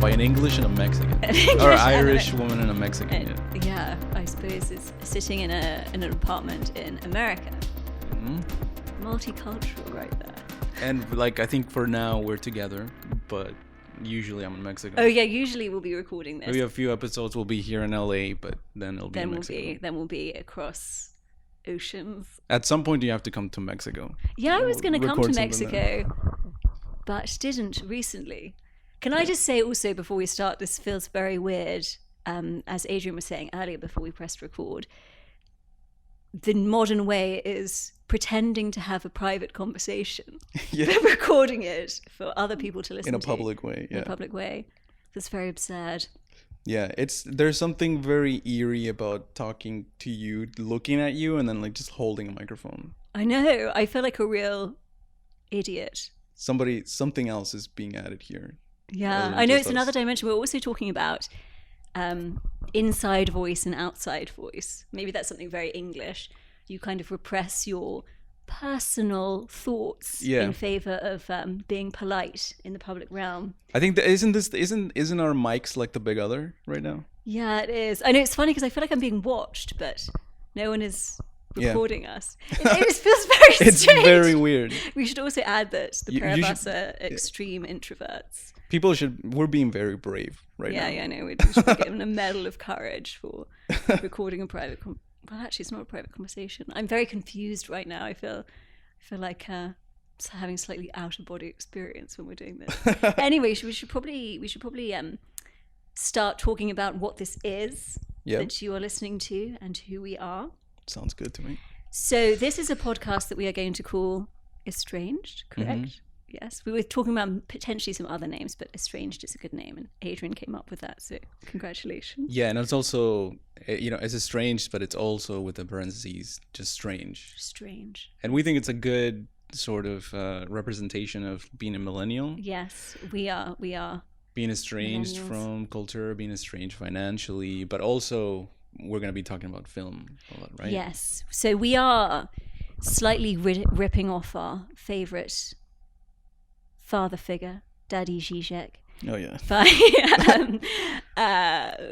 by an English and a Mexican, or Irish woman and a Mexican. Yeah, I suppose it's sitting in an apartment in America. Multicultural, right there. And like, I think for now we're together, but usually I'm in Mexico. Oh yeah, usually we'll be recording this. Maybe a few episodes will be here in LA, but then it'll be in Mexico. Then we'll be across oceans. At some point you have to come to Mexico. Yeah, I was going to come to Mexico, but didn't recently. Can I just say also before we start, this feels very weird, as Adrian was saying earlier before we pressed record, the modern way is pretending to have a private conversation, recording it for other people to listen to. In a public way, yeah. In a public way. That's very absurd. Yeah, there's something very eerie about talking to you, looking at you, and then like just holding a microphone. I know. I feel like a real idiot. Something else is being added here. Yeah, I know it's another dimension. We're also talking about inside voice and outside voice. Maybe that's something very English. You kind of repress your personal thoughts in favor of being polite in the public realm. I think isn't our mics like the Big Other right now? Yeah, it is. I know it's funny because I feel like I'm being watched, but no one is recording us. It feels very strange. It's very weird. We should also add that the pair of us are extreme introverts. We're being very brave right now. Yeah, I know. We should be given a medal of courage for recording a private well, actually, it's not a private conversation. I'm very confused right now. I feel like having a slightly out of body experience when we're doing this. Anyway, we should probably start talking about what this is that you are listening to and who we are. Sounds good to me. So this is a podcast that we are going to call Estranged, correct? Mm-hmm. Yes, we were talking about potentially some other names, but Estranged is a good name, and Adrian came up with that, so congratulations. Yeah, and it's also, it's estranged, but it's also with the parentheses, just strange. Strange. And we think it's a good sort of representation of being a millennial. Yes, we are. Being estranged from culture, being estranged financially, but also we're going to be talking about film a lot, right? Yes, so we are slightly ripping off our favorite father figure, Daddy Zizek. Oh yeah. By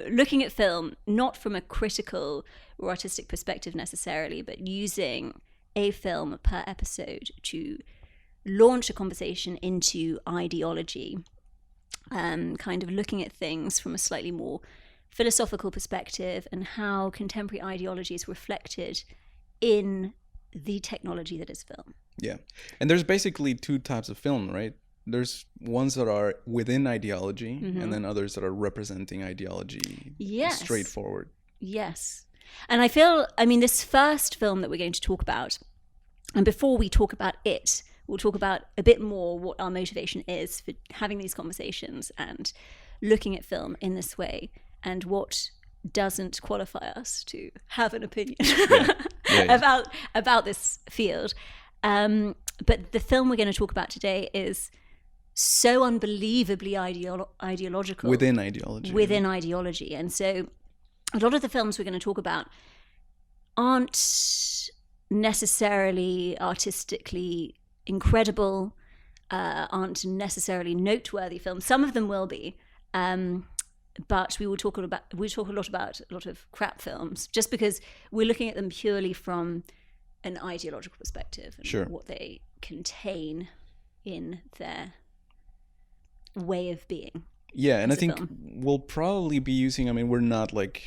looking at film not from a critical or artistic perspective necessarily, but using a film per episode to launch a conversation into ideology, kind of looking at things from a slightly more philosophical perspective and how contemporary ideology is reflected in the technology that is film. Yeah. And there's basically two types of film, right? There's ones that are within ideology, and then others that are representing ideology. Yes. Straightforward. Yes. And I feel, this first film that we're going to talk about, and before we talk about it, we'll talk about a bit more what our motivation is for having these conversations and looking at film in this way, and what doesn't qualify us to have an opinion about this field. But the film we're going to talk about today is so unbelievably ideological. Within ideology. And so a lot of the films we're going to talk about aren't necessarily artistically incredible, aren't necessarily noteworthy films. Some of them will be, but we talk a lot about a lot of crap films, just because we're looking at them purely from an ideological perspective and what they contain in their way of being. Yeah, and I think we'll probably be using, we're not like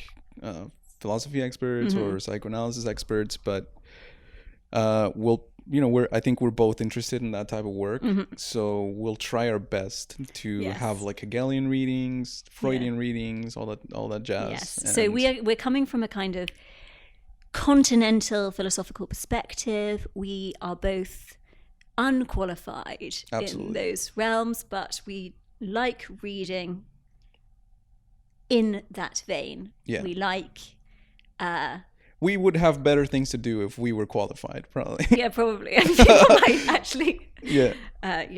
philosophy experts or psychoanalysis experts, but I think we're both interested in that type of work. So we'll try our best to have like Hegelian readings, Freudian readings, all that jazz. Yes. So we're coming from a kind of continental philosophical perspective. We are both unqualified in those realms, but we like reading in that vein. Yeah. We like we would have better things to do if we were qualified, probably. Yeah, probably. People might actually pay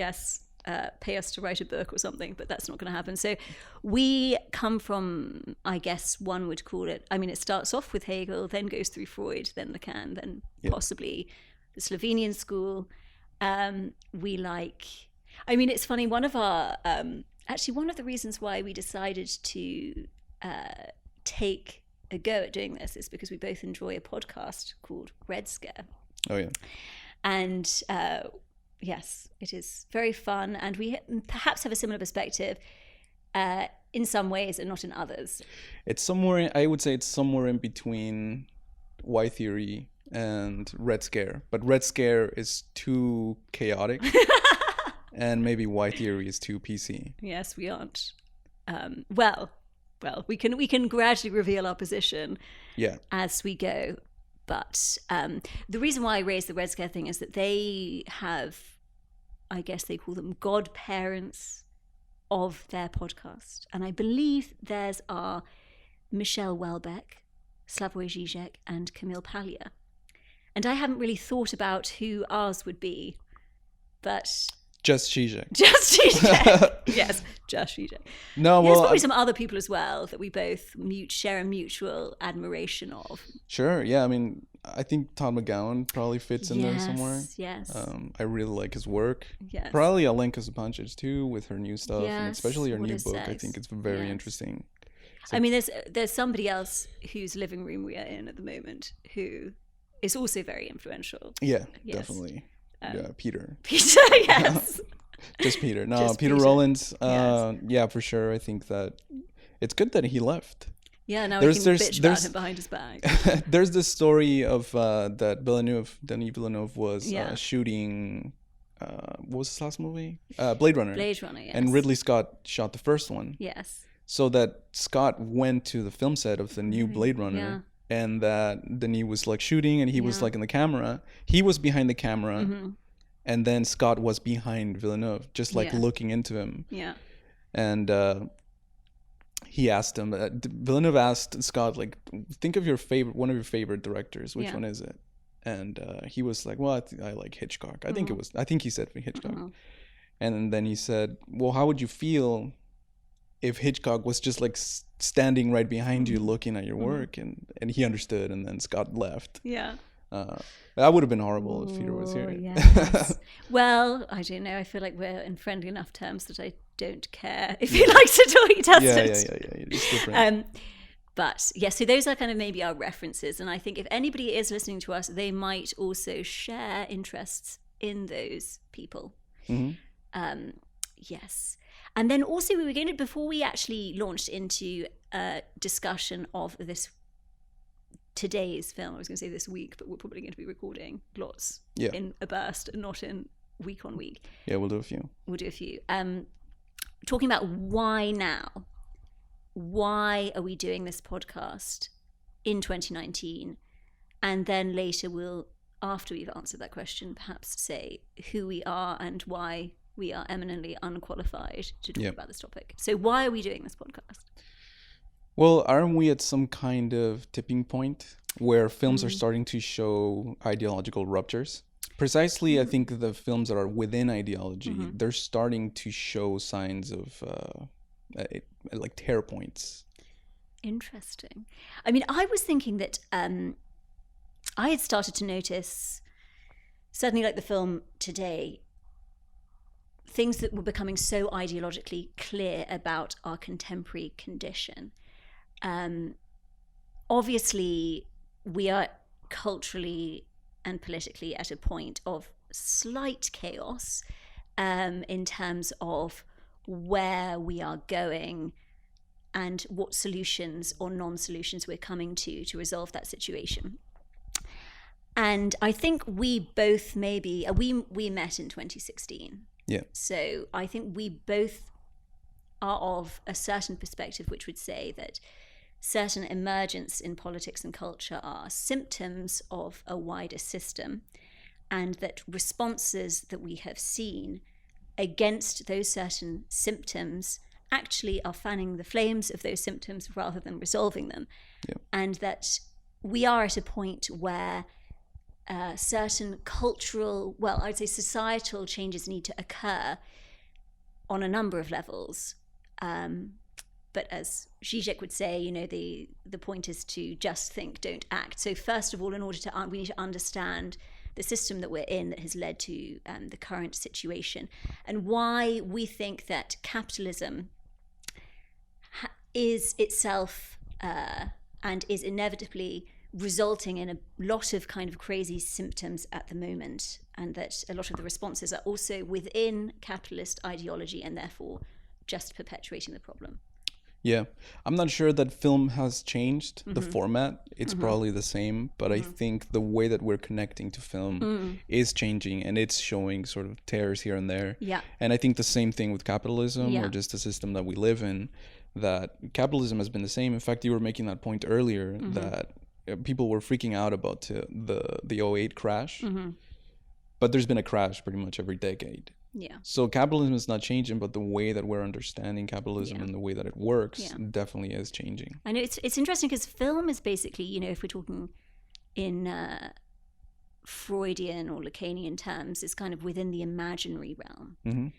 us to write a book or something, but that's not going to happen. So we come from, I guess one would call it, it starts off with Hegel, then goes through Freud, then Lacan, then possibly the Slovenian school. We like, it's funny, one of our Actually, one of the reasons why we decided to take a go at doing this is because we both enjoy a podcast called Red Scare. Oh, yeah. And yes, it is very fun. And we perhaps have a similar perspective in some ways and not in others. It's somewhere, I would say it's somewhere in between Y Theory and Red Scare. But Red Scare is too chaotic. And maybe Y Theory is too PC. Yes, we aren't. Well, we can gradually reveal our position as we go. But the reason why I raised the Red Scare thing is that they have, I guess they call them godparents of their podcast. And I believe theirs are Michelle Welbeck, Slavoj Žižek, and Camille Paglia. And I haven't really thought about who ours would be, but... Just Žižek. Just Žižek. Yes, just Žižek. No, There's well, probably some other people as well that we both share a mutual admiration of. Sure, yeah. I mean, I think Todd McGowan probably fits in there somewhere. Yes. I really like his work. Yes. Probably Alenka Sabančić too with her new stuff, and Yes, especially her What new Is book. Sex? I think it's very Yes. interesting. I mean, there's somebody else whose living room we are in at the moment who is also very influential. Yeah, Yes. definitely. Yeah, Peter. Peter, yes. Just Peter. No, Just Peter Peter. Rollins. Yes. Yeah, for sure. I think that it's good that he left. Yeah, now There's- we can there's- bitch about there's- him behind his back. There's this story of that Denis Villeneuve was Yeah. shooting. What was his last movie? Blade Runner. Blade Runner, yes. And Ridley Scott shot the first one. Yes. So that Scott went to the film set of the new Blade Runner, and that Denis was like shooting, and he was like in the camera. He was behind the camera, and then Scott was behind Villeneuve, just like looking into him. Yeah. And he asked him. Villeneuve asked Scott, like, think of one of your favorite directors. Which one is it? And he was like, well, I like Hitchcock. I think it was. I think he said Hitchcock. And then he said, well, how would you feel if Hitchcock was just like standing right behind you looking at your work? And he understood, and then Scott left. Yeah. That would have been horrible if Peter was here. Yes. Well, I don't know. I feel like we're in friendly enough terms that I don't care if he likes it or he doesn't. Yeah. It's different. But yeah, so those are kind of maybe our references. And I think if anybody is listening to us, they might also share interests in those people. Yes. And then also we were going to, before we actually launched into a discussion of today's film, I was going to say this week, but we're probably going to be recording lots in a burst and not in week on week. Yeah, we'll do a few. We'll do a few. Talking about why now? Why are we doing this podcast in 2019? And then later we'll, after we've answered that question, perhaps say who we are and why we are eminently unqualified to talk about this topic. So why are we doing this podcast? Well, aren't we at some kind of tipping point where films are starting to show ideological ruptures? Precisely, I think the films that are within ideology, they're starting to show signs of like tear points. Interesting. I mean, I was thinking that I had started to notice, certainly like the film Today, things that were becoming so ideologically clear about our contemporary condition. Obviously, we are culturally and politically at a point of slight chaos in terms of where we are going and what solutions or non-solutions we're coming to resolve that situation. And I think we both we met in 2016. Yeah. So I think we both are of a certain perspective which would say that certain emergence in politics and culture are symptoms of a wider system, and that responses that we have seen against those certain symptoms actually are fanning the flames of those symptoms rather than resolving them. Yeah. And that we are at a point where certain cultural, I'd say societal changes need to occur on a number of levels. But as Žižek would say, the point is to just think, don't act. So first of all, in order to we need to understand the system that we're in that has led to the current situation, and why we think that capitalism is itself and is inevitably resulting in a lot of kind of crazy symptoms at the moment, and that a lot of the responses are also within capitalist ideology and therefore just perpetuating the problem. Yeah, I'm not sure that film has changed the format. It's probably the same, but I think the way that we're connecting to film is changing, and it's showing sort of tears here and there. Yeah. And I think the same thing with capitalism or just the system that we live in, that capitalism has been the same. In fact, you were making that point earlier that people were freaking out about the 08 crash, but there's been a crash pretty much every decade. Yeah. So capitalism is not changing, but the way that we're understanding capitalism and the way that it works definitely is changing. I know it's interesting because film is basically, if we're talking in Freudian or Lacanian terms, is kind of within the imaginary realm.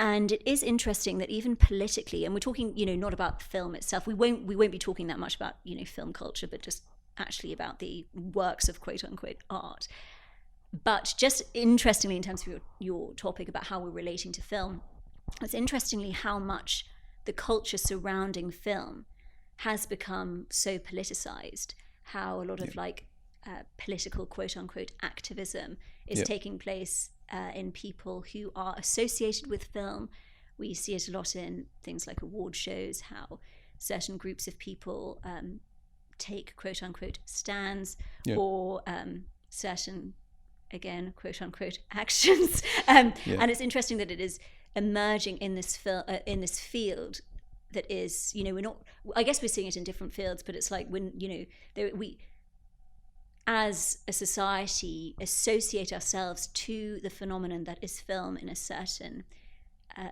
And it is interesting that even politically, and we're talking, not about film itself. We won't be talking that much about, film culture, but just actually about the works of quote unquote art. But just interestingly, in terms of your topic about how we're relating to film, it's interestingly how much the culture surrounding film has become so politicized, how a lot of political quote unquote activism is taking place in people who are associated with film. We see it a lot in things like award shows, how certain groups of people take quote unquote stands or certain, again, quote unquote actions. And it's interesting that it is emerging in this field that is, we're not, I guess we're seeing it in different fields, but it's like when, we as a society associate ourselves to the phenomenon that is film in a certain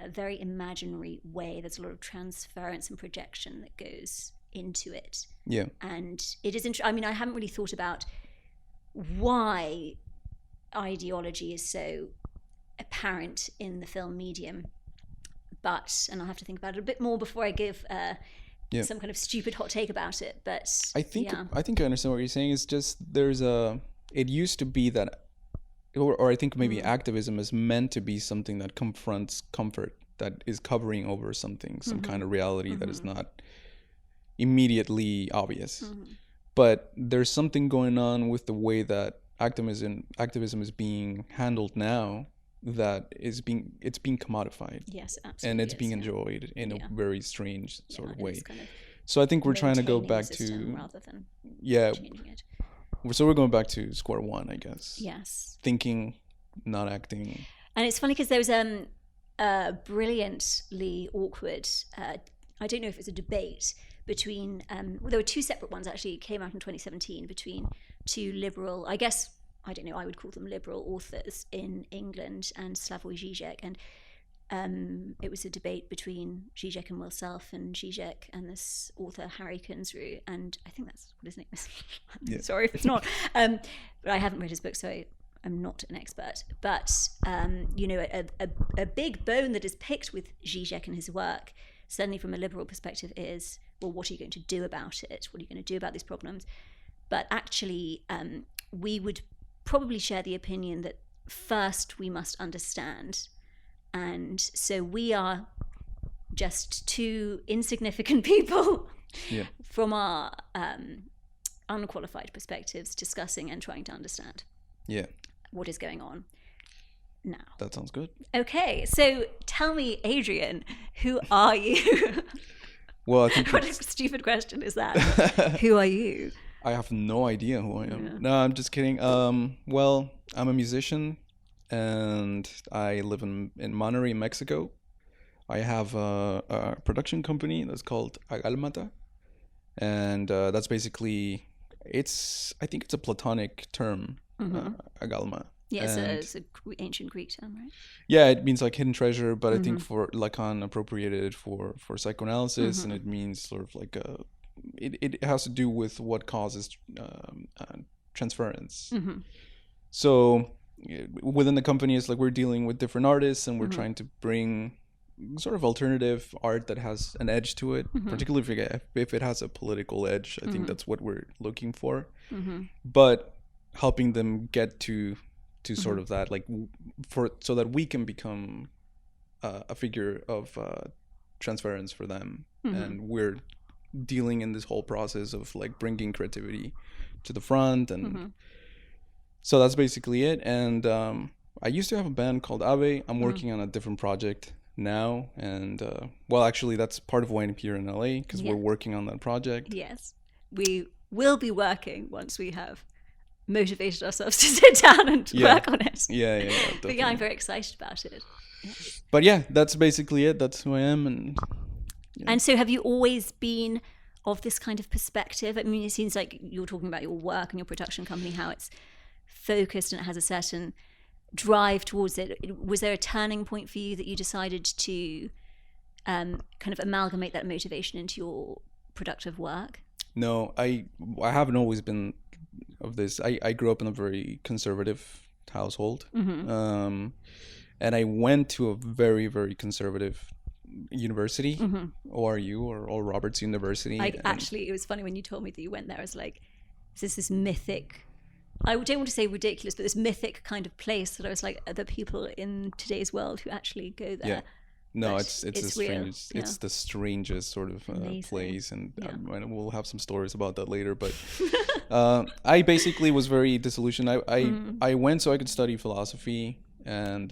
very imaginary way. There's a lot of transference and projection that goes into it. Yeah. And it is I haven't really thought about why ideology is so apparent in the film medium, and I'll have to think about it a bit more before I give some kind of stupid hot take about it. But I think I understand what you're saying. It's just it used to be that, or I think maybe activism is meant to be something that confronts comfort, that is covering over something, some kind of reality that is not immediately obvious. But there's something going on with the way that activism is being handled now, that it's being commodified. Yes, absolutely. And it's being enjoyed in a very strange sort of way. Kind of, so I think we're trying to go back to rather than changing it. So we're going back to square one, I guess. Yes. Thinking, not acting. And it's funny because there was a brilliantly awkward, I don't know if it's a debate between, there were two separate ones actually, it came out in 2017 between two liberal, I guess, I don't know, I would call them liberal authors in England and Slavoj Žižek. And it was a debate between Žižek and Will Self and Žižek and this author, Harry Kunzru. And I think that's what his name is. Sorry if it's not. But I haven't read his book, so I'm not an expert. But, a big bone that is picked with Žižek and his work, certainly from a liberal perspective, is, well, what are you going to do about it? What are you going to do about these problems? But actually, we would probably share the opinion that first we must understand. And so we are just two insignificant people from our unqualified perspectives discussing and trying to understand what is going on now. That sounds good. Okay, so tell me, Adrian, who are you? Well, I think what a stupid question is that? Who are you? I have no idea who I am. Yeah. No, I'm just kidding. Well, I'm a musician and I live in Monterrey, Mexico. I have a production company that's called Agalmata. And that's basically, I think it's a Platonic term, Agalma. Yeah, it's an ancient Greek term, right? Yeah, it means like hidden treasure, but I think for Lacan appropriated it for psychoanalysis, and it means sort of like it has to do with what causes transference. So within the company, it's like we're dealing with different artists, and we're trying to bring sort of alternative art that has an edge to it, particularly if it has a political edge. I think that's what we're looking for. But helping them get to sort of that, like, so that we can become a figure of transference for them, and we're dealing in this whole process of like bringing creativity to the front, and so that's basically it. And I used to have a band called Ave. I'm working on a different project now, and well, actually that's part of why I'm here in LA, because we're working on that project. Yes, we will be working once we have motivated ourselves to sit down and work on it. Yeah, but yeah, I'm very excited about it. But yeah, that's basically it. That's who I am. And so have you always been of this kind of perspective? I mean, it seems like you're talking about your work and your production company, how it's focused and it has a certain drive towards it. Was there a turning point for you that you decided to kind of amalgamate that motivation into your productive work? No, I haven't always been of this. I grew up in a very conservative household. And I went to a very, very conservative university, ORU or Oral Roberts University. Actually, it was funny when you told me that you went there. I was like, this mythic, I don't want to say ridiculous, but this mythic kind of place that I was like, are there people in today's world who actually go there? Yeah. No, it's the real. strangest. Yeah. It's the strangest sort of place, and we'll have some stories about that later. But I basically was very disillusioned. I went so I could study philosophy. And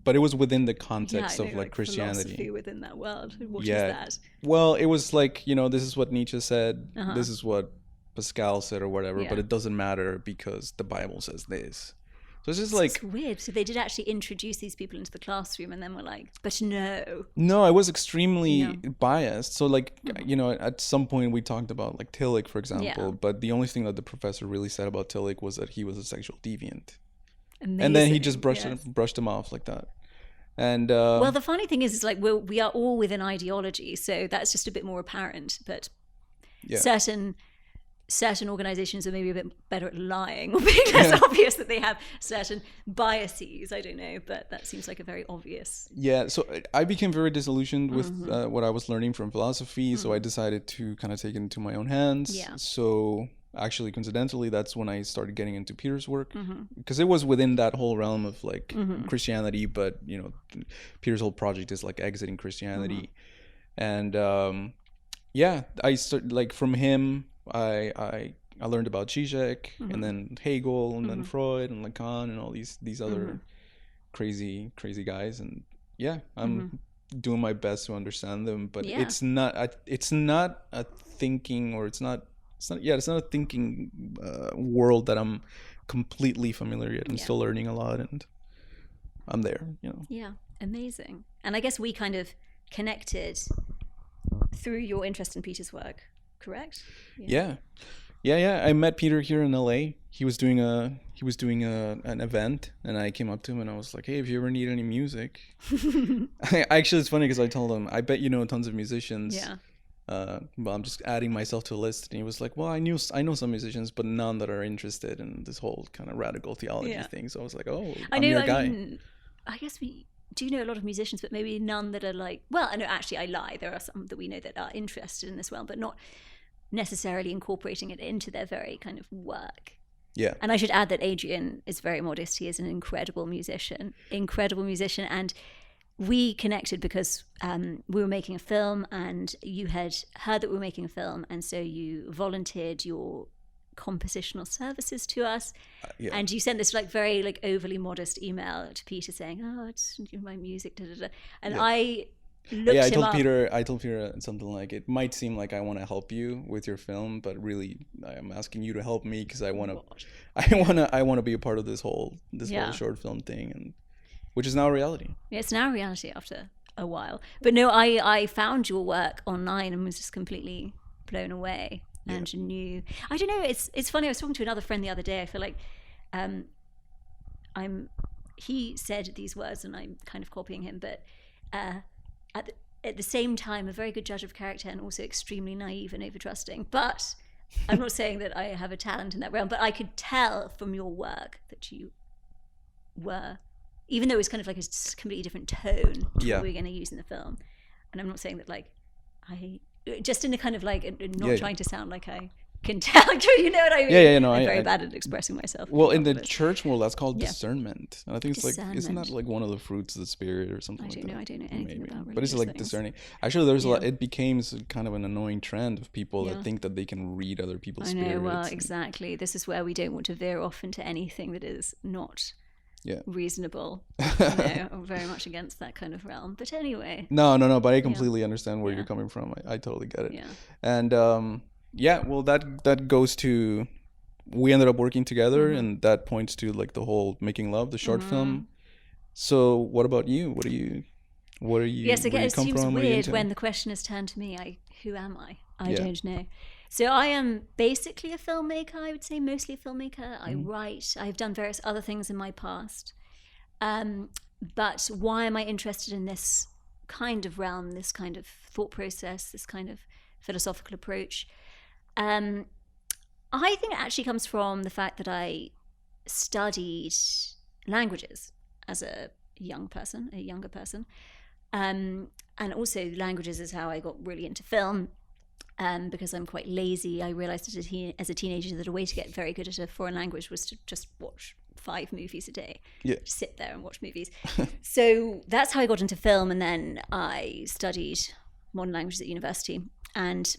but it was within the context of like Christianity. Philosophy within that world. What is that? Well, it was like, this is what Nietzsche said, this is what Pascal said or whatever, but it doesn't matter because the Bible says this. So it's just like, it's weird. So they did actually introduce these people into the classroom, and then were like, but no. No, I was extremely biased. So like, at some point we talked about like Tillich, for example, but the only thing that the professor really said about Tillich was that he was a sexual deviant. Amazing. And then he just brushed him off like that. And well, the funny thing is like we are all within ideology, so that's just a bit more apparent. But certain organizations are maybe a bit better at lying or being less obvious that they have certain biases. I don't know, but that seems like a very obvious. Yeah, so I became very disillusioned with what I was learning from philosophy, so I decided to kind of take it into my own hands. Yeah. So actually, coincidentally, that's when I started getting into Peter's work, because it was within that whole realm of like Christianity, but Peter's whole project is like exiting Christianity. And I started like from him. I learned about Zizek, and then Hegel, and then Freud and Lacan and all these other crazy guys. And I'm doing my best to understand them, but it's not a thinking, or it's not a thinking world that I'm completely familiar yet. I'm still learning a lot, and I'm there, Yeah, amazing. And I guess we kind of connected through your interest in Peter's work, correct? Yeah. I met Peter here in LA. He was doing an event, and I came up to him and I was like, "Hey, if you ever need any music," actually, it's funny because I told him, "I bet you know tons of musicians." Yeah. Well, I'm just adding myself to a list, and he was like, "Well, I know some musicians, but none that are interested in this whole kind of radical theology thing." So I was like, "Oh, I'm your guy." Mean, I guess we do know a lot of musicians, but maybe none that are like. Well, I know. Actually, I lie. There are some that we know that are interested in this realm, but not necessarily incorporating it into their very kind of work. Yeah. And I should add that Adrian is very modest. He is an incredible musician, and we connected because we were making a film, and you had heard that we were making a film, and so you volunteered your compositional services to us, and you sent this like very like overly modest email to Peter saying, "Oh, it's my music," and I looked I him told up. I told Peter something like, "It might seem like I want to help you with your film, but really I'm asking you to help me because I want to be a part of this whole short film thing," and which is now a reality. Yeah, it's now a reality after a while. But no, I found your work online and was just completely blown away and knew. I don't know. It's funny. I was talking to another friend the other day. I feel like he said these words and I'm kind of copying him, but at the same time, a very good judge of character and also extremely naive and over-trusting. But I'm not saying that I have a talent in that realm, but I could tell from your work that you were, even though it was kind of like a completely different tone to what we were going to use in the film. And I'm not saying that like I, just in a kind of like, not trying to sound like I can tell. You know what I mean? Yeah, no, I'm very bad at expressing myself. Well, in the church world, that's called discernment. And I think it's like, isn't that like one of the fruits of the spirit or something like that? I don't know anything about religious But it's like things. discerning. Actually, there's a lot, it became kind of an annoying trend of people that think that they can read other people's spirits. I know, well, exactly. This is where we don't want to veer off into anything that is not reasonable. I'm very much against that kind of realm. But anyway. No, but I completely understand where you're coming from. I totally get it. Yeah. And well, that goes to, we ended up working together, and that points to like the whole Making Love, the short film. So what about you? What are you? Yes, again, it seems weird when the question is turned to me. Who am I? I don't know. So I am basically a filmmaker, I would say, mostly a filmmaker. I write. I've done various other things in my past. But why am I interested in this kind of realm, this kind of thought process, this kind of philosophical approach? I think it actually comes from the fact that I studied languages as a younger person. And also languages is how I got really into film. Because I'm quite lazy, I realized as a teenager that a way to get very good at a foreign language was to just watch 5 movies a day. Yeah. Just sit there and watch movies. So that's how I got into film. And then I studied modern languages at university. And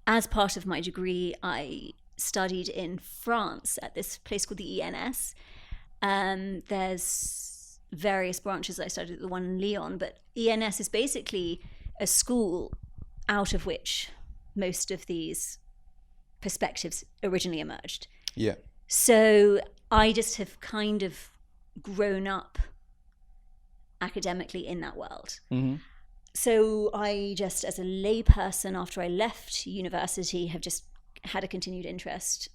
as part of my degree, I studied in France at this place called the ENS. There's various branches. I studied at the one in Lyon, but ENS is basically a school out of which most of these perspectives originally emerged. Yeah. So I just have kind of grown up academically in that world. So I just, as a lay person, after I left university, have just had a continued interest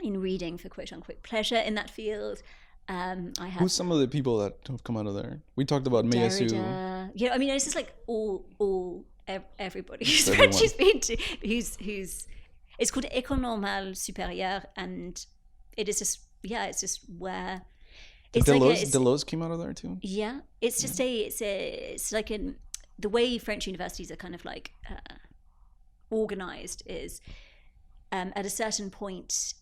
in reading for quote unquote pleasure in that field. Who's some of the people that have come out of there? We talked about Meyasu. Yeah, I mean, it's just like everybody who's been to, who's it's called École Normale Supérieure, and it is just it's just where it's Delos came out of there too. Yeah, it's just it's like the way French universities are kind of like organized is at a certain point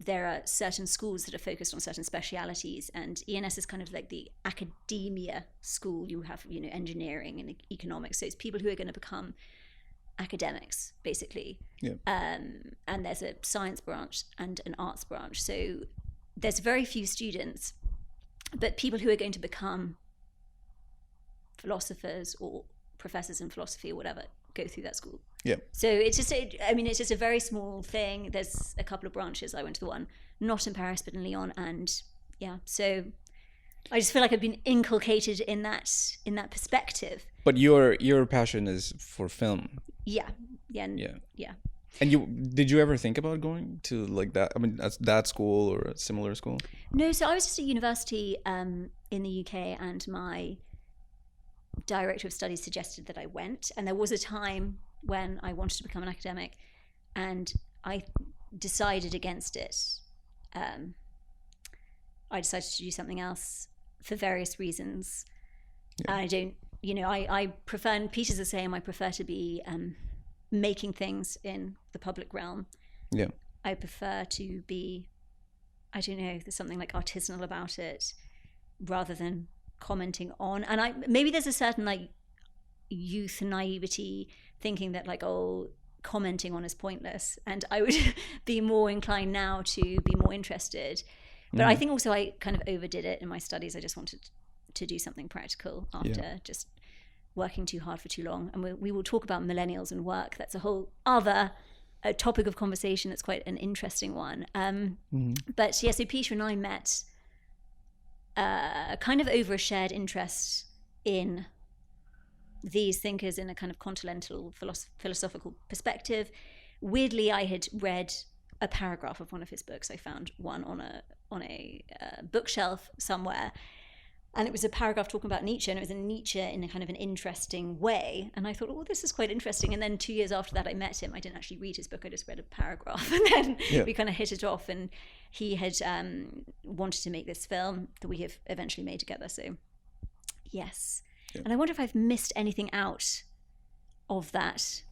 there are certain schools that are focused on certain specialities, and ENS is kind of like the academia school. You have, engineering and economics. So it's people who are going to become academics, basically. Yeah. And there's a science branch and an arts branch. So there's very few students, but people who are going to become philosophers or professors in philosophy or whatever go through that school. Yeah. So it's just a very small thing. There's a couple of branches. I went to the one not in Paris but in Lyon, and so I just feel like I've been inculcated in that perspective. But your passion is for film. Yeah. And did you ever think about going to like that? I mean, that school or a similar school? No. So I was just at university in the UK, and my director of studies suggested that I went, and there was a time when I wanted to become an academic, and I decided against it. I decided to do something else for various reasons. Yeah. I don't, I prefer, and Peter's the same, I prefer to be making things in the public realm. Yeah. I prefer to be, I don't know, there's something like artisanal about it rather than commenting on. And maybe there's a certain like youth naivety thinking that like, commenting on is pointless, and I would be more inclined now to be more interested. But I think also I kind of overdid it in my studies. I just wanted to do something practical after just working too hard for too long. And we will talk about millennials and work. That's a whole other topic of conversation that's quite an interesting one. But yeah, so Peter and I met kind of over a shared interest in these thinkers in a kind of continental philosophical perspective. Weirdly, I had read a paragraph of one of his books. I found one on a bookshelf somewhere, and it was a paragraph talking about Nietzsche, and it was in Nietzsche in a kind of an interesting way. And I thought, this is quite interesting. And then 2 years after that, I met him. I didn't actually read his book. I just read a paragraph, and then we kind of hit it off. And he had wanted to make this film that we have eventually made together. So, yes. Yeah. And I wonder if I've missed anything out of that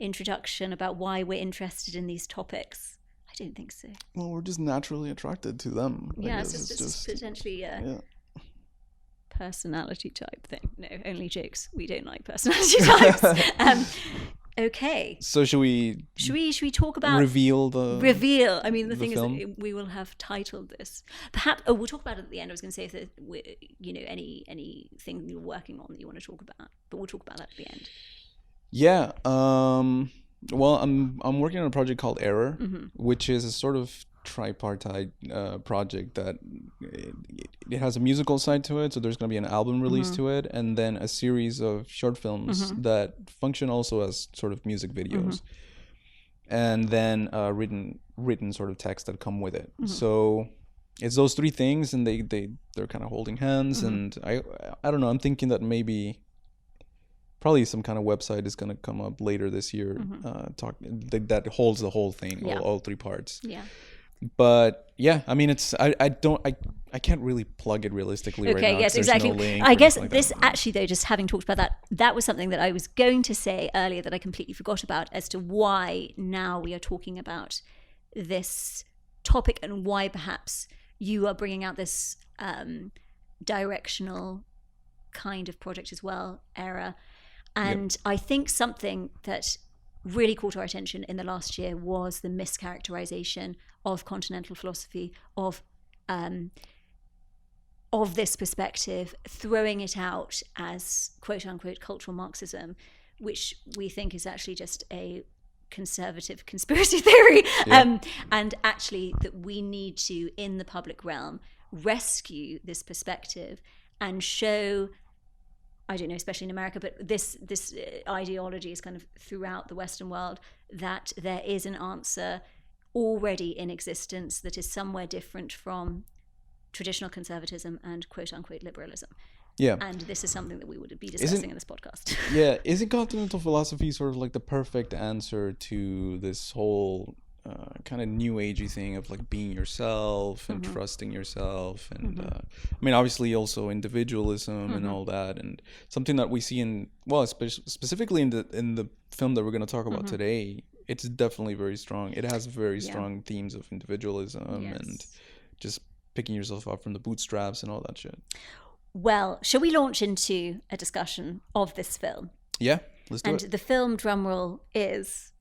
introduction about why we're interested in these topics? I don't think so. Well, we're just naturally attracted to them. Yeah, it's just potentially personality type thing. No, only jokes. We don't like personality types. Okay. So should we talk about reveal? I mean, the thing film? Is that we will have titled this. Perhaps. Oh, we'll talk about it at the end. I was going to say if there's, anything you're working on that you want to talk about, but we'll talk about that at the end. Yeah. Well, I'm working on a project called Error, which is a sort of tripartite project that it has a musical side to it. So there's going to be an album release to it, and then a series of short films that function also as sort of music videos, and then written sort of text that come with it. So it's those three things, and they're kind of holding hands. And I don't know. I'm thinking that maybe. Probably some kind of website is going to come up later this year, that holds the whole thing, all three parts. Yeah. But yeah, I mean, I can't really plug it realistically right now. Okay, yes, exactly. No I guess this actually, though, just having talked about that was something that I was going to say earlier that I completely forgot about as to why now we are talking about this topic and why perhaps you are bringing out this directional kind of project as well, Error. And I think something that really caught our attention in the last year was the mischaracterization of continental philosophy, of this perspective, throwing it out as quote unquote cultural Marxism, which we think is actually just a conservative conspiracy theory. And actually that we need to, in the public realm, rescue this perspective and show, I don't know, especially in America, but this ideology is kind of throughout the Western world, that there is an answer already in existence that is somewhere different from traditional conservatism and quote unquote liberalism. Yeah. And this is something that we would be discussing in this podcast. Yeah. Isn't continental philosophy sort of like the perfect answer to this whole kind of new agey thing of like being yourself and trusting yourself, and I mean, obviously also individualism and all that, and something that we see in, well, specifically in the film that we're going to talk about today, it's definitely very strong. It has very strong themes of individualism and just picking yourself up from the bootstraps and all that shit. Well, shall we launch into a discussion of this film? Yeah, let's do it. And the film, drumroll, is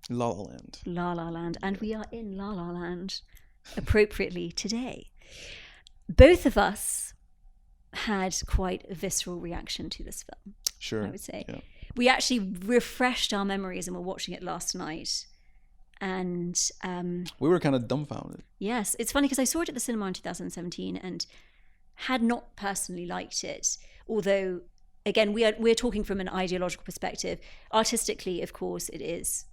La La Land. La La Land. And we are in La La Land appropriately today. Both of us had quite a visceral reaction to this film. Sure. I would say. Yeah. We actually refreshed our memories and were watching it last night. And we were kind of dumbfounded. Yes. It's funny because I saw it at the cinema in 2017 and had not personally liked it. Although, again, we're talking from an ideological perspective. Artistically, of course, it is,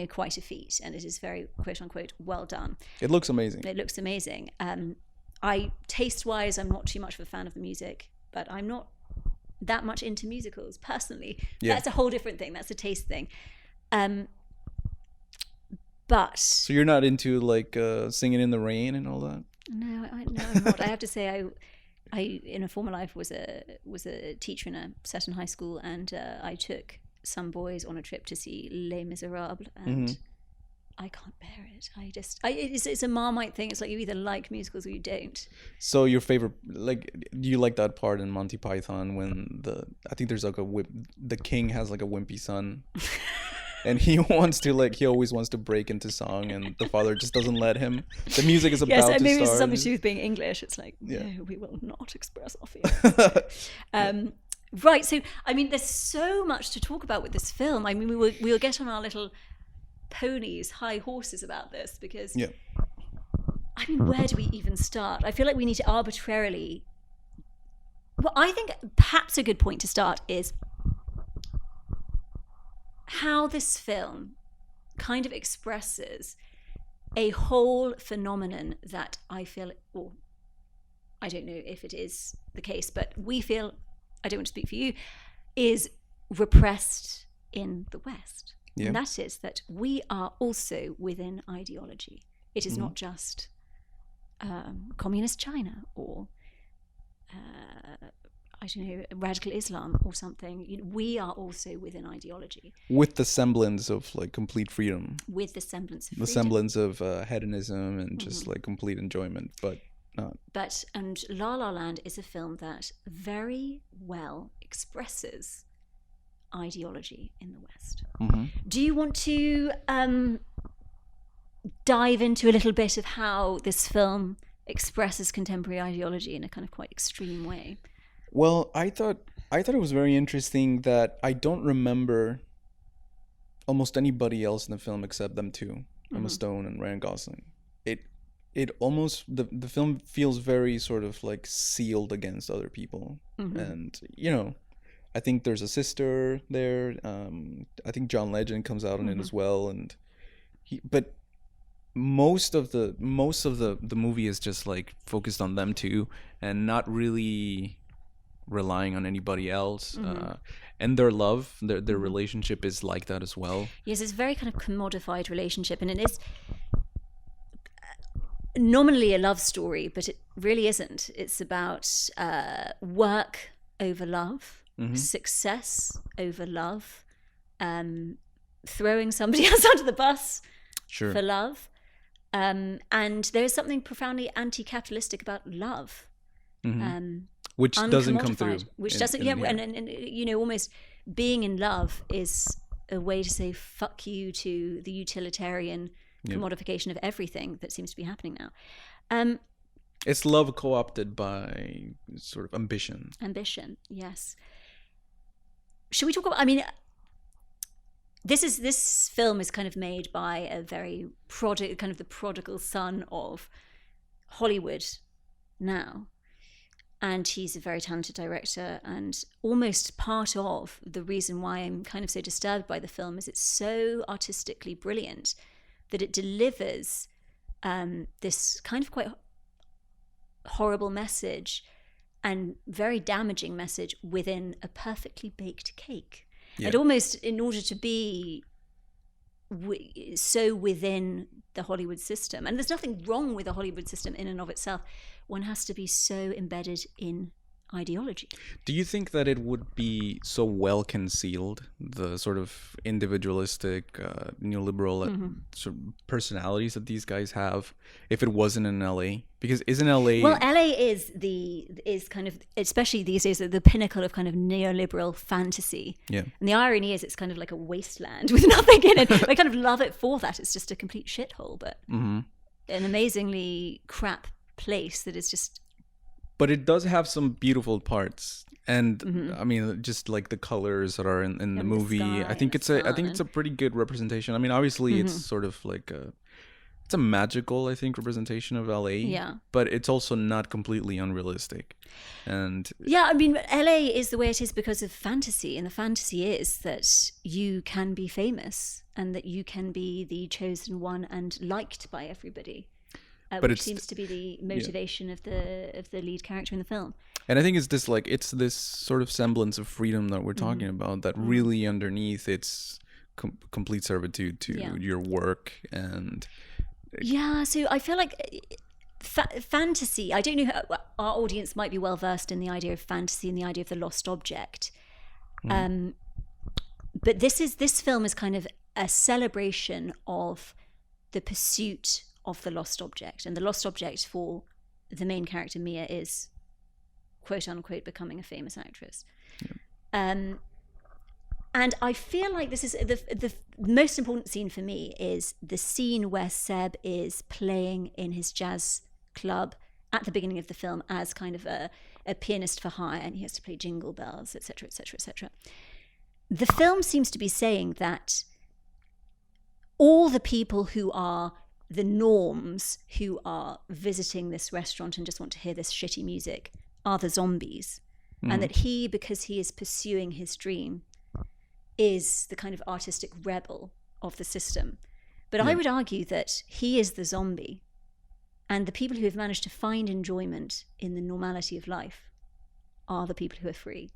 quite a feat, and it is very quote unquote well done. It looks amazing. It looks amazing. Taste wise, I'm not too much of a fan of the music, but I'm not that much into musicals personally. Yeah. That's a whole different thing. That's a taste thing. But so you're not into like Singing in the Rain and all that? No, I'm not. I have to say, I in a former life was a teacher in a certain high school, and I took some boys on a trip to see Les Miserables, and I can't bear it. It's a Marmite thing. It's like you either like musicals or you don't. So your favorite, like, do you like that part in Monty Python when I think there's like the king has like a wimpy son. And he always wants to break into song, and the father just doesn't let him. The music is about to start. Yes, maybe it's something to do with being English. It's like, no, we will not express our feelings. Right, so, I mean, there's so much to talk about with this film. I mean, we'll get on our little ponies, high horses about this, because, I mean, where do we even start? I feel like we need to arbitrarily... Well, I think perhaps a good point to start is how this film kind of expresses a whole phenomenon that I feel, or I don't know if it is the case, but we feel, I don't want to speak for you, is repressed in the West. Yeah. And that is that we are also within ideology. It is not just communist China or I don't know, radical Islam or something. We are also within ideology. With the semblance of like complete freedom. With the semblance of the freedom. semblance of hedonism and just like complete enjoyment, but not. And La La Land is a film that very well expresses ideology in the West. Do you want to dive into a little bit of how this film expresses contemporary ideology in a kind of quite extreme way? Well, I thought it was very interesting that I don't remember almost anybody else in the film except them two, Emma Stone and Ryan Gosling. It almost, the film feels very sort of like sealed against other people. And, you know, I think there's a sister there. I think John Legend comes out in it as well. And but most of the movie is just like focused on them two and not really relying on anybody else. And their love, their relationship is like that as well. Yes, it's a very kind of commodified relationship, and it is nominally a love story, but it really isn't. It's about work over love, success over love, throwing somebody else under the bus for love. And there's something profoundly anti-capitalistic about love. Which doesn't come through. Which doesn't, and you know, almost being in love is a way to say fuck you to the utilitarian commodification of everything that seems to be happening now. It's love co-opted by sort of ambition. Ambition, yes. Should we talk about? I mean, this film is kind of made by a very kind of the prodigal son of Hollywood now. And he's a very talented director, and almost part of the reason why I'm kind of so disturbed by the film is it's so artistically brilliant that it delivers this kind of quite horrible message and very damaging message within a perfectly baked cake. And almost in order to be so within the Hollywood system, and there's nothing wrong with the Hollywood system in and of itself, one has to be so embedded in ideology. Do you think that it would be so well concealed, the sort of individualistic, neoliberal sort of personalities that these guys have, if it wasn't in LA? Because isn't LA... Well, LA is kind of, especially these days, the pinnacle of kind of neoliberal fantasy. Yeah. And the irony is it's kind of like a wasteland with nothing in it. I kind of love it for that. It's just a complete shithole, but an amazingly crap place that is just... But it does have some beautiful parts, and I mean, just like the colors that are in the movie. I think it's a pretty good representation. I mean, obviously, it's sort of like it's a magical, I think, representation of LA. Yeah. But it's also not completely unrealistic, and yeah, I mean, LA is the way it is because of fantasy, and the fantasy is that you can be famous and that you can be the chosen one and liked by everybody. Which seems to be the motivation of the lead character in the film. And I think it's this sort of semblance of freedom that we're talking about, that really underneath it's complete servitude to your work. And so I feel like fantasy, I don't know how, our audience might be well versed in the idea of fantasy and the idea of the lost object. But this film is kind of a celebration of the pursuit of the lost object, and the lost object for the main character Mia is quote unquote becoming a famous actress. And I feel like this is the most important scene for me is the scene where Seb is playing in his jazz club at the beginning of the film as kind of a pianist for hire, and he has to play Jingle Bells, etc., etc., etc. The film seems to be saying that all the people who are the norms, who are visiting this restaurant and just want to hear this shitty music, are the zombies. And that he, because he is pursuing his dream, is the kind of artistic rebel of the system. But I would argue that he is the zombie, and the people who have managed to find enjoyment in the normality of life are the people who are free.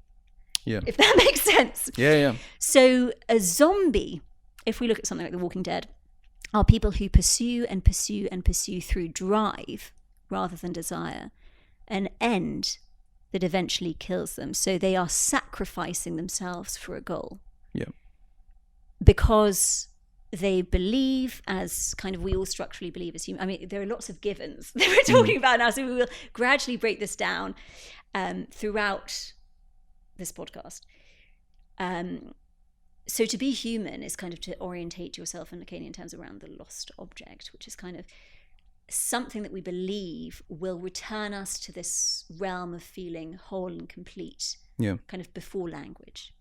Yeah. If that makes sense. Yeah. So a zombie, if we look at something like The Walking Dead, are people who pursue and pursue and pursue through drive rather than desire, and end that eventually kills them. So they are sacrificing themselves for a goal. Yeah. Because they believe, as kind of we all structurally believe as humans. I mean, there are lots of givens that we're talking about now, so we will gradually break this down throughout this podcast. So to be human is kind of to orientate yourself in Lacanian terms around the lost object, which is kind of something that we believe will return us to this realm of feeling whole and complete, kind of before language,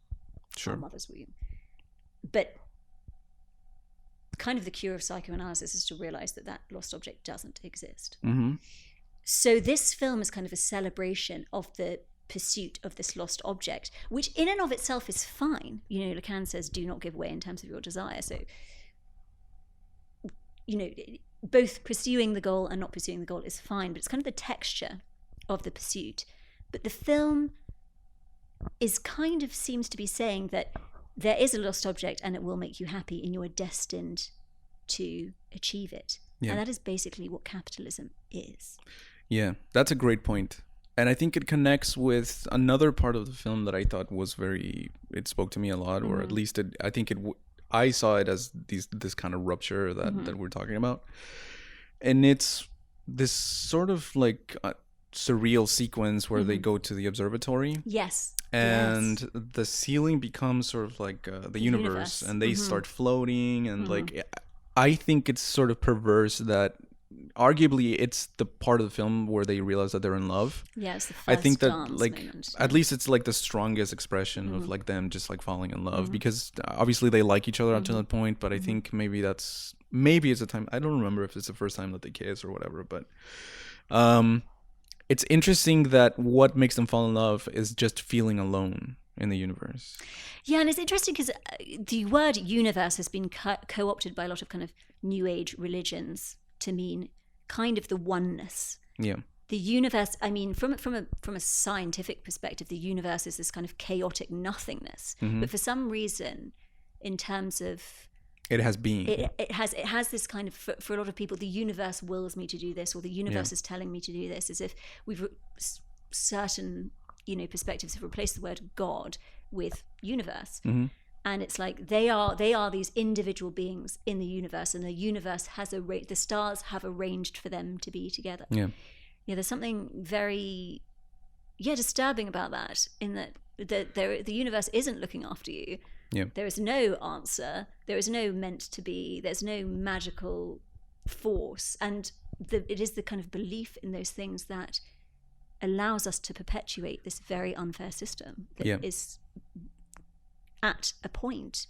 our mother's womb. But kind of the cure of psychoanalysis is to realize that that lost object doesn't exist. Mm-hmm. So this film is kind of a celebration of the pursuit of this lost object, which in and of itself is fine. You know, Lacan says, do not give way in terms of your desire. So, you know, both pursuing the goal and not pursuing the goal is fine, but it's kind of the texture of the pursuit. But the film is kind of seems to be saying that there is a lost object and it will make you happy and you are destined to achieve it. And that is basically what capitalism is. Yeah, that's a great point. And I think it connects with another part of the film that I thought was it spoke to me a lot, or at least I saw it as this kind of rupture that we're talking about. And it's this sort of like surreal sequence where they go to the observatory. Yes. And the ceiling becomes sort of like the universe, and they start floating. And like, I think it's sort of perverse that arguably it's the part of the film where they realize that they're in love. Yes, the first I think that like moment. At least it's like the strongest expression of like them just like falling in love, because obviously they like each other up to that point, but I think maybe it's the time. I don't remember if it's the first time that they kiss or whatever, but it's interesting that what makes them fall in love is just feeling alone in the universe. Yeah, and it's interesting because the word universe has been co-opted by a lot of kind of new age religions to mean kind of the oneness. Yeah. The universe, I mean, from a scientific perspective, the universe is this kind of chaotic nothingness. But for some reason, in terms of it has being. It has this kind of, for a lot of people, the universe wills me to do this, or the universe is telling me to do this, as if we've certain, you know, perspectives have replaced the word God with universe. And it's like they are these individual beings in the universe, and the universe has the stars have arranged for them to be together. Yeah, there's something very disturbing about that, in that the universe isn't looking after you. Yeah. There is no answer. There is no meant to be. There's no magical force, and it is the kind of belief in those things that allows us to perpetuate this very unfair system that is at a point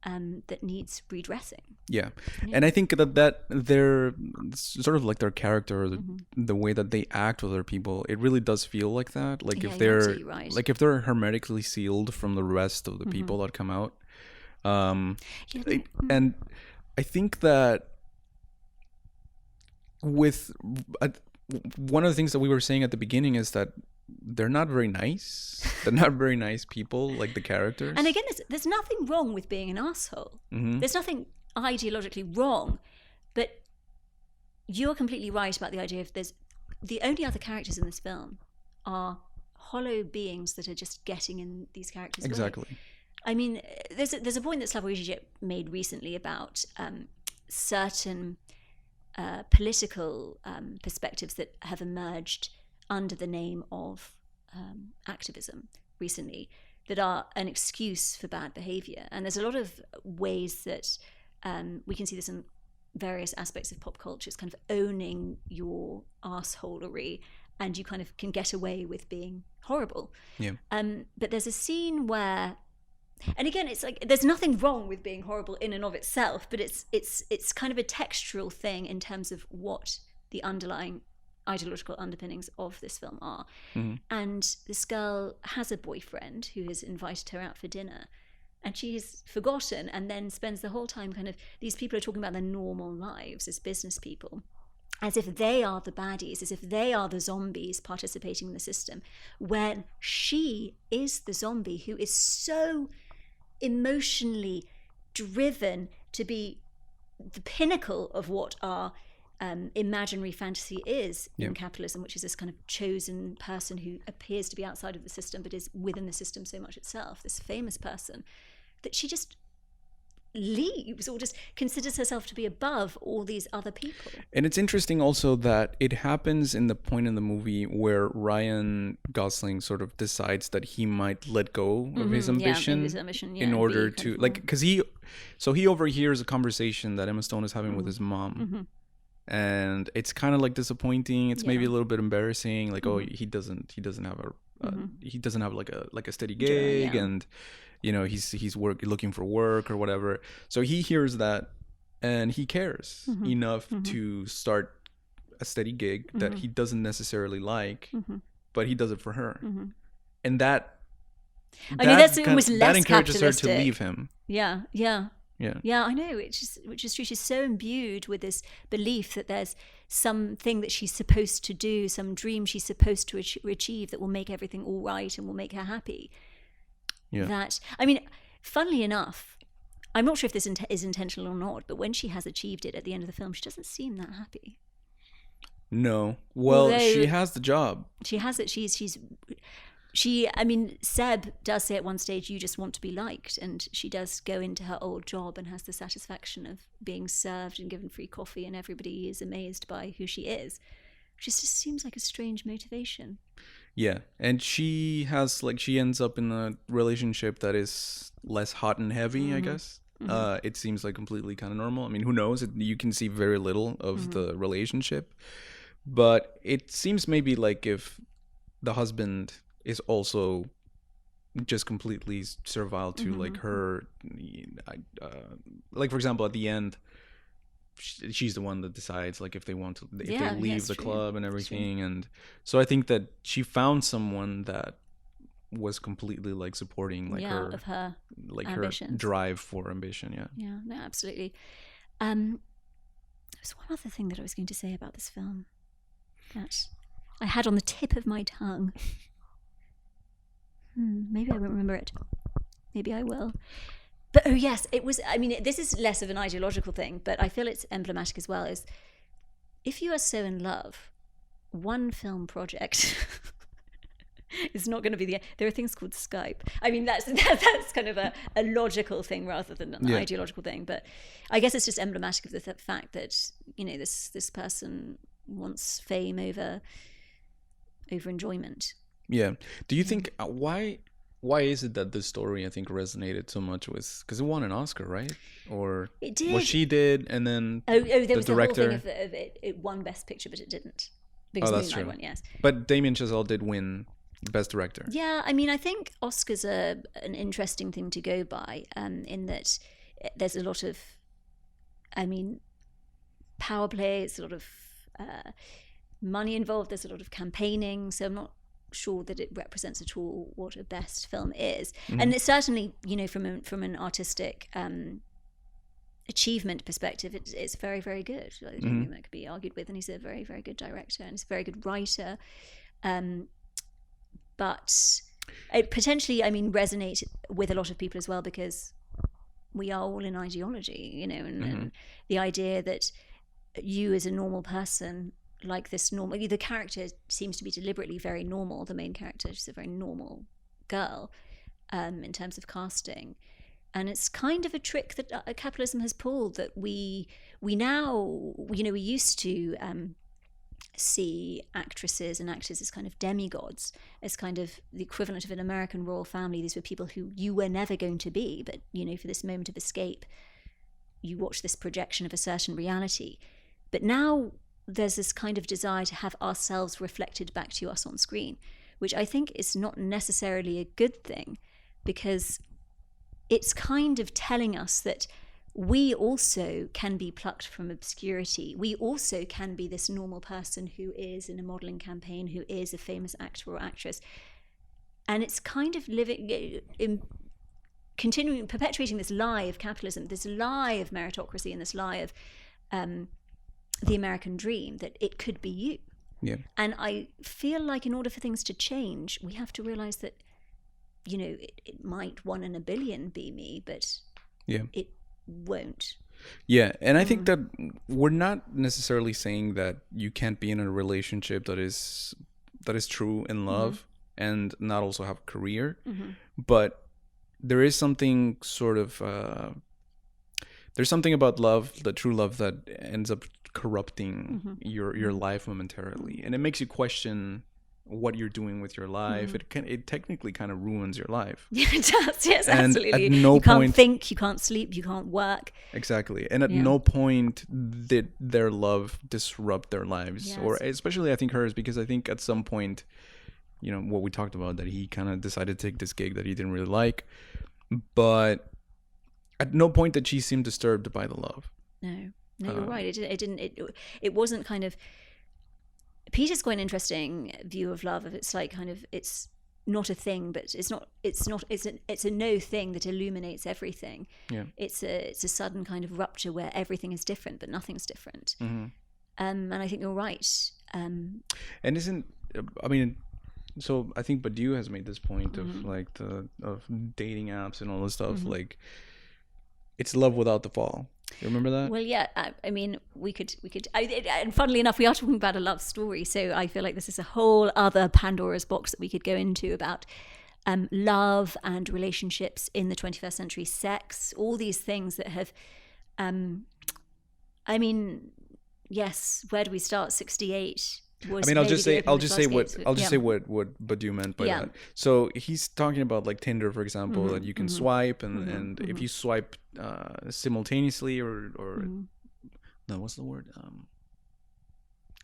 that needs redressing. Yeah. And I think that they're sort of like their character, the way that they act with other people, it really does feel like that. Like if they're like if they're hermetically sealed from the rest of the people that come out. And I think that with one of the things that we were saying at the beginning is that they're not very nice. They're not very nice people, like the characters. And again, there's nothing wrong with being an asshole. There's nothing ideologically wrong, but you're completely right about the idea of the only other characters in this film are hollow beings that are just getting in these characters' exactly way. I mean, there's a point that Slavoj Žižek made recently about certain political perspectives that have emerged under the name of activism recently, that are an excuse for bad behavior. And there's a lot of ways that we can see this in various aspects of pop culture. It's kind of owning your assholery, and you kind of can get away with being horrible. Yeah. But there's a scene where, and again, it's like there's nothing wrong with being horrible in and of itself, but it's kind of a textural thing in terms of what the underlying ideological underpinnings of this film are. And this girl has a boyfriend who has invited her out for dinner, and she's forgotten, and then spends the whole time kind of, these people are talking about their normal lives as business people, as if they are the baddies, as if they are the zombies participating in the system, when she is the zombie who is so emotionally driven to be the pinnacle of what are imaginary fantasy is in capitalism, which is this kind of chosen person who appears to be outside of the system but is within the system so much itself, this famous person, that she just leaves or just considers herself to be above all these other people. And it's interesting also that it happens in the point in the movie where Ryan Gosling sort of decides that he might let go of his ambition, in order to because he overhears a conversation that Emma Stone is having with his mom. And it's kind of like disappointing. It's maybe a little bit embarrassing. Like, oh, he doesn't have like a steady gig, and you know, he's looking for work or whatever. So he hears that, and he cares enough to start a steady gig that he doesn't necessarily like, but he does it for her, and that encourages her to leave him. Yeah, I know, which is true. She's so imbued with this belief that there's something that she's supposed to do, some dream she's supposed to achieve that will make everything all right and will make her happy. Yeah. That, I mean, funnily enough, I'm not sure if this is intentional or not, but when she has achieved it at the end of the film, she doesn't seem that happy. No. Well, although she has the job. She has it. I mean, Seb does say at one stage, you just want to be liked. And she does go into her old job and has the satisfaction of being served and given free coffee, and everybody is amazed by who she is. Which just seems like a strange motivation. Yeah. And she ends up in a relationship that is less hot and heavy, I guess. It seems like completely kind of normal. I mean, who knows? You can see very little of the relationship. But it seems maybe like if the husband is also just completely servile to like her, like for example at the end she's the one that decides like if they leave the club and everything, and so I think that she found someone that was completely like supporting like her like ambitions. Her drive for ambition. No, absolutely. There's one other thing that I was going to say about this film that I had on the tip of my tongue. Maybe I won't remember it. Maybe I will. But oh yes, it was, I mean, this is less of an ideological thing, but I feel it's emblematic as well, is if you are so in love, one film project is not going to be there are things called Skype. I mean, that's kind of a logical thing rather than an ideological thing. But I guess it's just emblematic of the fact that, you know, this person wants fame over enjoyment. Yeah. Do you think why is it that this story I think resonated so much with, because it won an Oscar, right? Or it did. Well, she did, and then there the was director. The whole thing of it won Best Picture, but it didn't. Because that's Moonlight true. won, yes. But Damien Chazelle did win Best Director. Yeah, I mean, I think Oscars are an interesting thing to go by, in that there's a lot of, I mean, power play. It's a lot of money involved. There's a lot of campaigning. So I'm not sure that it represents at all what a best film is. And it's certainly, you know, from an artistic achievement perspective, it's very, very good. I don't think that could be argued with. And he's a very, very good director, and he's a very good writer. But it potentially, I mean, resonate with a lot of people as well, because we are all in ideology, you know, and the idea that you as a normal person, like this normal, the character seems to be deliberately very normal. The main character, she's a very normal girl in terms of casting. And it's kind of a trick that capitalism has pulled, that we now, you know, we used to see actresses and actors as kind of demigods, as kind of the equivalent of an American royal family. These were people who you were never going to be, but, you know, for this moment of escape, you watch this projection of a certain reality. But now there's this kind of desire to have ourselves reflected back to us on screen, which I think is not necessarily a good thing, because it's kind of telling us that we also can be plucked from obscurity. We also can be this normal person who is in a modeling campaign, who is a famous actor or actress. And it's kind of perpetuating this lie of capitalism, this lie of meritocracy, and this lie of the American dream, that it could be you. Yeah. And I feel like in order for things to change, we have to realize that, you know, it might 1 in a billion be me, but it won't. Yeah, and I think that we're not necessarily saying that you can't be in a relationship that is true in love and not also have a career, but there is something sort of there's something about love, the true love, that ends up corrupting your life momentarily, and it makes you question what you're doing with your life. It technically kind of ruins your life. Yeah, it does. Yes, And absolutely. at no you can't point- think, you can't sleep, you can't work. Exactly. And at no point did their love disrupt their lives. Yes. Or especially I think hers, because I think at some point, you know, what we talked about, that he kind of decided to take this gig that he didn't really like. But at no point did she seem disturbed by the love. No, you're right. It wasn't kind of. Peter's quite an interesting view of love. It's like kind of, it's not a thing, but it's a no thing that illuminates everything. Yeah. It's a sudden kind of rupture where everything is different, but nothing's different. And I think you're right. And so I think Badiou has made this point of like of dating apps and all this stuff. Like, it's love without the fall. You remember that? Well, yeah. I mean, we could. And funnily enough, we are talking about a love story, so I feel like this is a whole other Pandora's box that we could go into about love and relationships in the 21st century, sex, all these things that have. I mean, yes. Where do we start? 68. I'll just say what Badiou meant by that. So he's talking about like Tinder, for example, that you can swipe and if you swipe simultaneously or no, what's the word?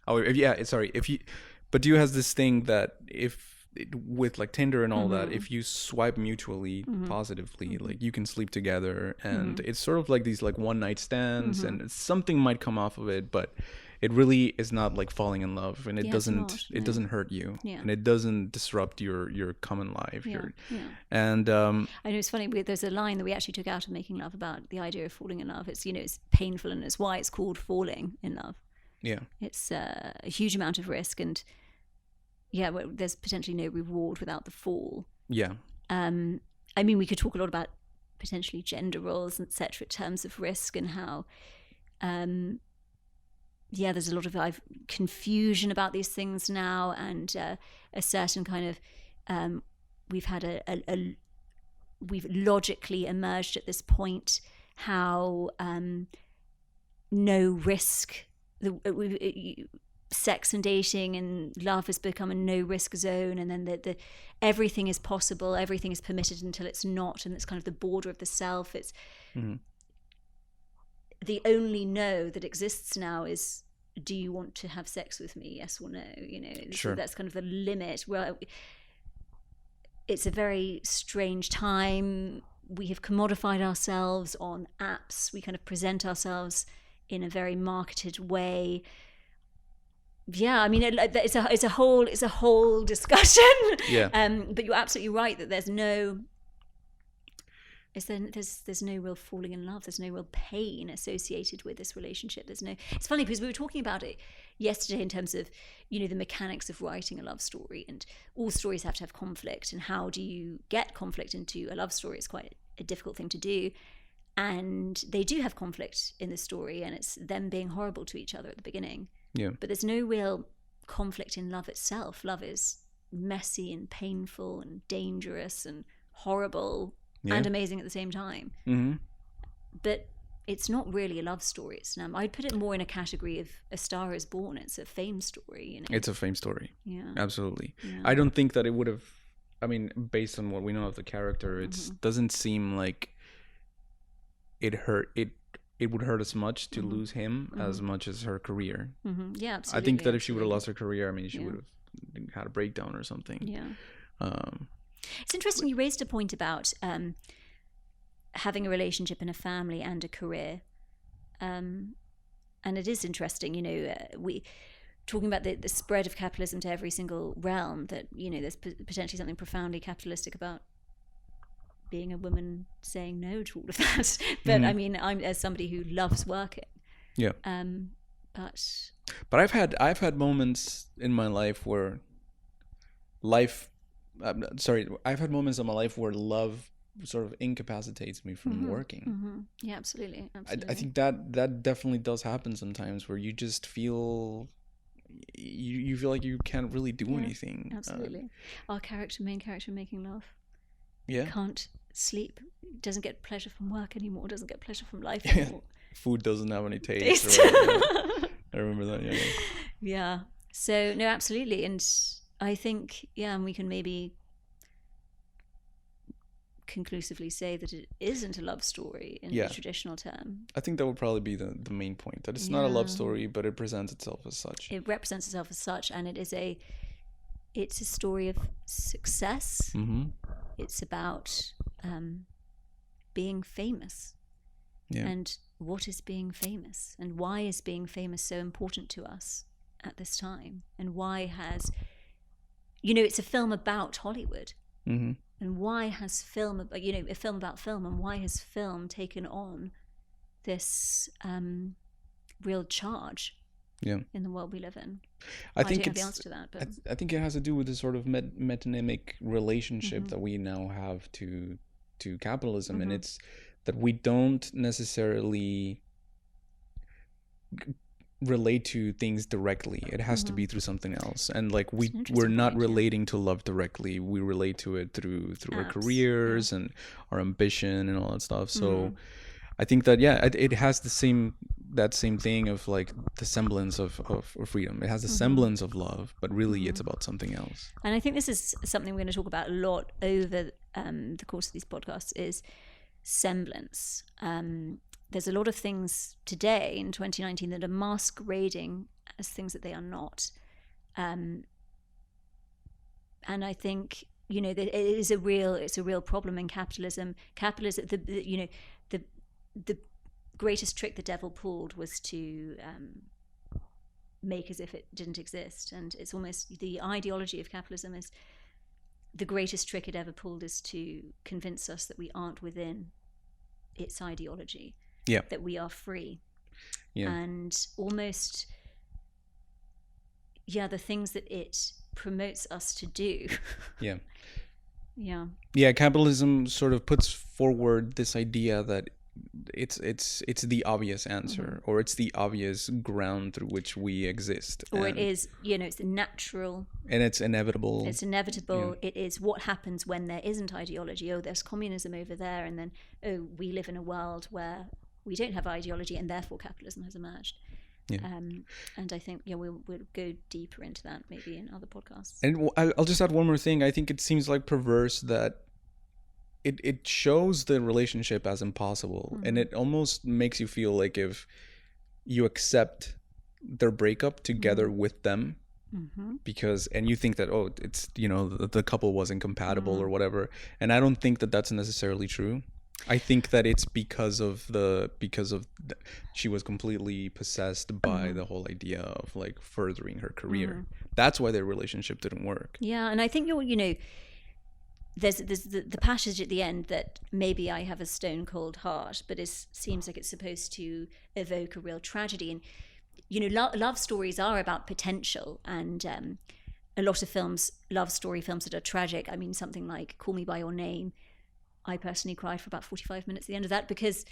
Badiou has this thing that with like Tinder and all that, if you swipe mutually positively, like you can sleep together, and it's sort of like these like one night stands, and something might come off of it, but it really is not like falling in love, and it doesn't hurt you, and it doesn't disrupt your common life. And I know it's funny. There's a line that we actually took out of Making Love about the idea of falling in love. It's, you know, it's painful, and it's why it's called falling in love. Yeah, it's a huge amount of risk, and there's potentially no reward without the fall. Yeah. I mean, we could talk a lot about potentially gender roles, etc., in terms of risk and how. There's a lot of confusion about these things now, and a certain kind of we've logically emerged at this point how no risk, sex and dating and love has become a no risk zone, and then the everything is possible, everything is permitted until it's not, and it's kind of the border of the self. It's the only no that exists now is, do you want to have sex with me, yes or no? You know, sure. So that's kind of the limit. Well, it's a very strange time. We have commodified ourselves on apps. We kind of present ourselves in a very marketed way. Yeah, I mean, it's a whole discussion. Yeah. But you're absolutely right that there's no real falling in love. There's no real pain associated with this relationship. It's funny because we were talking about it yesterday in terms of, you know, the mechanics of writing a love story, and all stories have to have conflict, and how do you get conflict into a love story? It's quite a difficult thing to do. And they do have conflict in the story, and it's them being horrible to each other at the beginning. Yeah. But there's no real conflict in love itself. Love is messy and painful and dangerous and horrible. Yeah. And amazing at the same time. But it's not really a love story. I'd put it more in a category of A Star Is Born. It's a fame story, you know. It's a fame story. Yeah. Absolutely. Yeah. I don't think that it would have, I mean, based on what we know of the character, it doesn't seem like it would hurt as much to lose him as much as her career. Yeah, absolutely. I think that if she would have lost her career, I mean, she would have had a breakdown or something. Yeah. It's interesting you raised a point about having a relationship and a family and a career. And it is interesting, you know, we talking about the spread of capitalism to every single realm, that, you know, there's potentially something profoundly capitalistic about being a woman saying no to all of that. But I mean, I'm as somebody who loves working. Yeah. But I've had moments in my life where I've had moments in my life where love sort of incapacitates me from working. Yeah, absolutely. I think that definitely does happen sometimes, where you just feel you feel like you can't really do anything. Absolutely. Our main character making love. Yeah. Can't sleep. Doesn't get pleasure from work anymore. Doesn't get pleasure from life anymore. Food doesn't have any taste. I remember that. Yeah. Yeah. So no, absolutely. And I think, and we can maybe conclusively say that it isn't a love story in the traditional term. I think that would probably be the main point, that it's not a love story, but it presents itself as such. It represents itself as such, and it's a story of success. It's about being famous. And what is being famous, and why is being famous so important to us at this time, and why has, it's a film about Hollywood. And why has film, a film about film, and why has film taken on this real charge in the world we live in? I think don't have the answer to that, but I think it has to do with the sort of metonymic relationship that we now have to capitalism, and it's that we don't necessarily relate to things directly. It has to be through something else, and like we're not relating to love directly. We relate to it through our careers and our ambition and all that stuff. So I think that it has that same thing of like the semblance of freedom. It has the semblance of love, but really it's about something else. And I think this is something we're going to talk about a lot over the course of these podcasts, is semblance. There's a lot of things today in 2019 that are masquerading as things that they are not. And I think, that it's a real problem in capitalism. Capitalism, the greatest trick the devil pulled was to make as if it didn't exist. And it's almost the ideology of capitalism is the greatest trick it ever pulled is to convince us that we aren't within its ideology. That we are free. And almost, the things that it promotes us to do. Capitalism sort of puts forward this idea that it's the obvious answer, or it's the obvious ground through which we exist, or it is, it's natural, and it's inevitable. It is what happens when there isn't ideology. there's communism over there, and then we live in a world where we don't have ideology, and therefore capitalism has emerged. And I think we'll go deeper into that maybe in other podcasts. And I'll just add one more thing. I think it seems like perverse that it shows the relationship as impossible, and it almost makes you feel like if you accept their breakup together with them, because you think that it's the couple wasn't compatible or whatever, and I don't think that that's necessarily true. I think that it's because of she was completely possessed by the whole idea of like furthering her career. That's why their relationship didn't work. And I think there's the passage at the end that maybe I have a stone cold heart, but it seems like it's supposed to evoke a real tragedy. And love stories are about potential, and a lot of love story films that are tragic. I mean, something like Call Me by Your Name, I personally cried for about 45 minutes at the end of that, because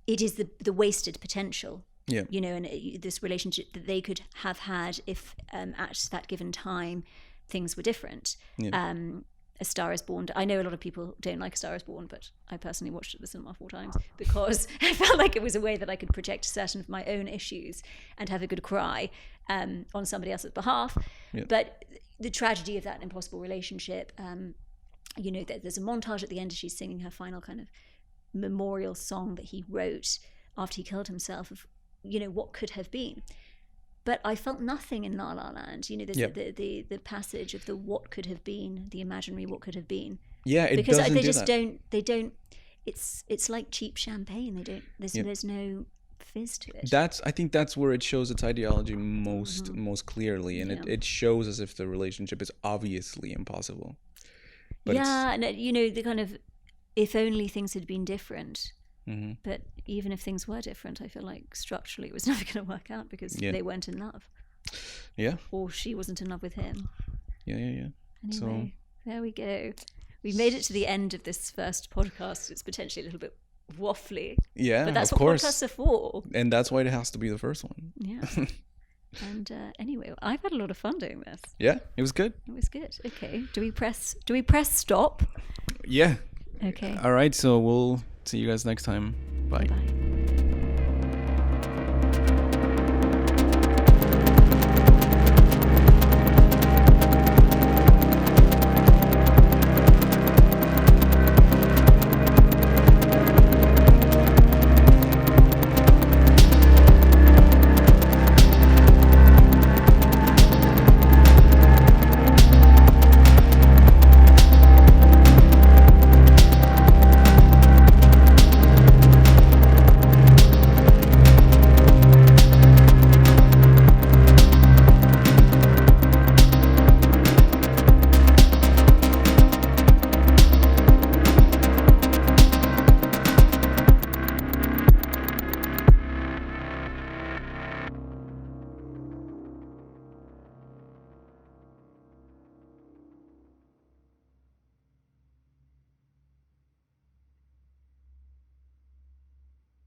it is the wasted potential. And this relationship that they could have had if at that given time things were different. A Star is Born. I know a lot of people don't like A Star is Born, but I personally watched it at the cinema 4 times because I felt like it was a way that I could project certain of my own issues and have a good cry on somebody else's behalf. But the tragedy of that impossible relationship, there's a montage at the end as she's singing her final kind of memorial song that he wrote after he killed himself of, what could have been. But I felt nothing in La La Land. There's the passage of the what could have been, the imaginary what could have been. Because they just don't. They don't. It's like cheap champagne. They don't. There's no fizz to it. I think that's where it shows its ideology most clearly, and it shows as if the relationship is obviously impossible. But and the kind of if only things had been different. But even if things were different, I feel like structurally it was never going to work out because they weren't in love. Or she wasn't in love with him. Anyway, so there we go. We made it to the end of this first podcast. It's potentially a little bit waffly. Yeah, but that's of what course. podcasts are for. And that's why it has to be the first one. Yeah. And anyway, I've had a lot of fun doing this. Yeah, it was good. It was good. Okay. Do we press stop? Yeah. Okay. All right, so we'll see you guys next time. Bye. Bye.